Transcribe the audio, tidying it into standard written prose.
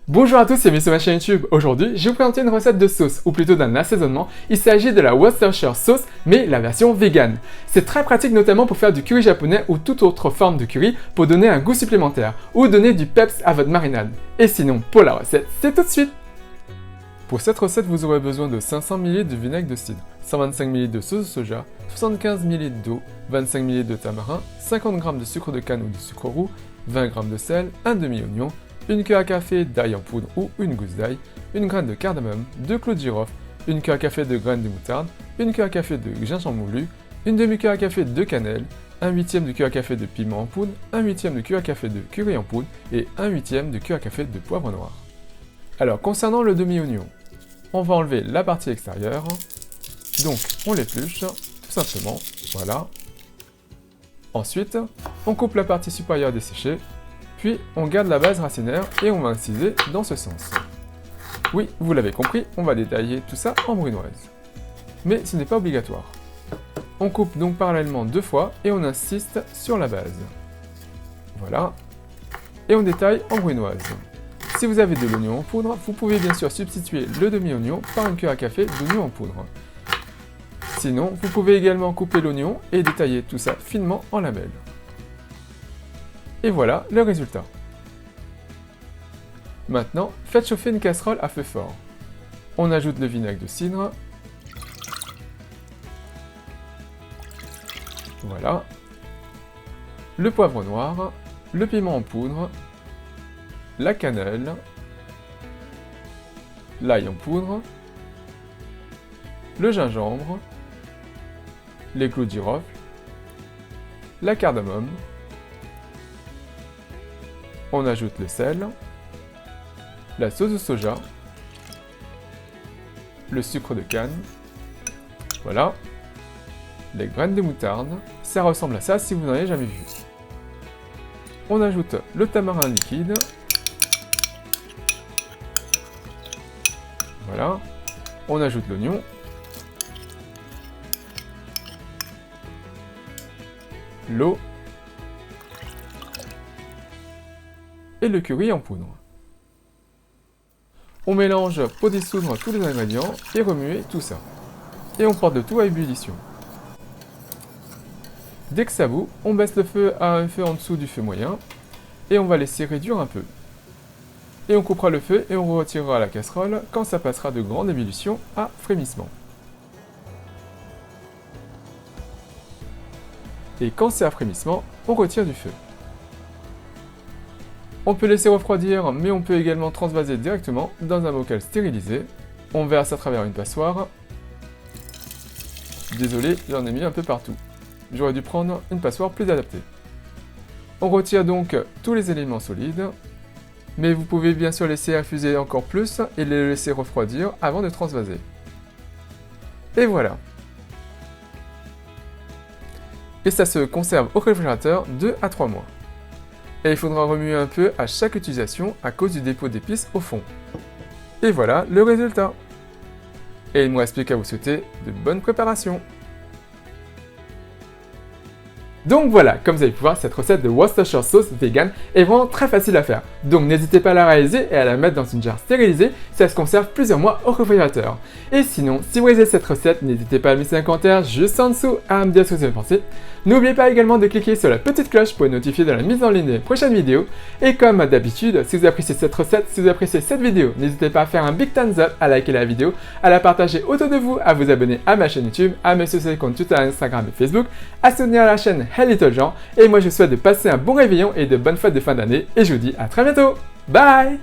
Bonjour à tous, c'est sur ma chaîne YouTube. Aujourd'hui, je vais vous présenter une recette de sauce, ou plutôt d'un assaisonnement. Il s'agit de la Worcestershire sauce, mais la version vegan. C'est très pratique notamment pour faire du curry japonais ou toute autre forme de curry pour donner un goût supplémentaire, ou donner du peps à votre marinade. Et sinon, pour la recette, c'est tout de suite. Pour cette recette, vous aurez besoin de 500 ml de vinaigre de cidre, 125 ml de sauce de soja, 75 ml d'eau, 25 ml de tamarin, 50 g de sucre de canne ou de sucre roux, 20 g de sel, un demi-oignon, une cuillère à café d'ail en poudre ou une gousse d'ail, une graine de cardamome, 2 clous de girofle, une cuillère à café de graines de moutarde, une cuillère à café de gingembre moulu, une demi-cuillère à café de cannelle, un huitième de cuillère à café de piment en poudre, un huitième de cuillère à café de curry en poudre et un huitième de cuillère à café de poivre noir. Alors concernant le demi-oignon, on va enlever la partie extérieure, donc on l'épluche, tout simplement, voilà. Ensuite, on coupe la partie supérieure desséchée, puis on garde la base racinaire et on va inciser dans ce sens. Oui, vous l'avez compris, on va détailler tout ça en brunoise. Mais ce n'est pas obligatoire. On coupe donc parallèlement 2 fois et on insiste sur la base. Voilà. Et on détaille en brunoise. Si vous avez de l'oignon en poudre, vous pouvez bien sûr substituer le demi-oignon par une cuillère à café d'oignon en poudre. Sinon, vous pouvez également couper l'oignon et détailler tout ça finement en lamelles. Et voilà le résultat. Maintenant, faites chauffer une casserole à feu fort. On ajoute le vinaigre de cidre. Voilà. Le poivre noir, le piment en poudre, la cannelle, l'ail en poudre, le gingembre, les clous de girofle, la cardamome. On ajoute le sel, la sauce de soja, le sucre de canne, voilà, les graines de moutarde, ça ressemble à ça si vous n'en avez jamais vu. On ajoute le tamarin liquide, voilà, on ajoute l'oignon, l'eau, et le curry en poudre. On mélange pour dissoudre tous les ingrédients et remuer tout ça. Et on porte le tout à ébullition. Dès que ça bout, on baisse le feu à un feu en dessous du feu moyen et on va laisser réduire un peu. Et on coupera le feu et on retirera la casserole quand ça passera de grande ébullition à frémissement. Et quand c'est à frémissement, on retire du feu. On peut laisser refroidir, mais on peut également transvaser directement dans un bocal stérilisé. On verse à travers une passoire. Désolé, j'en ai mis un peu partout. J'aurais dû prendre une passoire plus adaptée. On retire donc tous les éléments solides, mais vous pouvez bien sûr laisser infuser encore plus et les laisser refroidir avant de transvaser. Et voilà. Et ça se conserve au réfrigérateur 2 à 3 mois. Et il faudra remuer un peu à chaque utilisation à cause du dépôt d'épices au fond. Et voilà le résultat. Et il ne me reste plus qu'à vous souhaiter de bonnes préparations. Donc voilà, comme vous avez pu voir, cette recette de Worcestershire sauce vegan est vraiment très facile à faire. Donc n'hésitez pas à la réaliser et à la mettre dans une jarre stérilisée, ça se conserve plusieurs mois au réfrigérateur. Et sinon, si vous réalisez cette recette, n'hésitez pas à me laisser un commentaire juste en dessous à me dire ce que vous avez pensé. N'oubliez pas également de cliquer sur la petite cloche pour être notifié de la mise en ligne des prochaines vidéos. Et comme d'habitude, si vous appréciez cette recette, si vous appréciez cette vidéo, n'hésitez pas à faire un big thumbs up, à liker la vidéo, à la partager autour de vous, à vous abonner à ma chaîne YouTube, à me suivre sur les comptes Twitter, Instagram et Facebook, à soutenir la chaîne Hey Little Jean. Et moi je vous souhaite de passer un bon réveillon et de bonnes fêtes de fin d'année. Et je vous dis à très bientôt. Bye!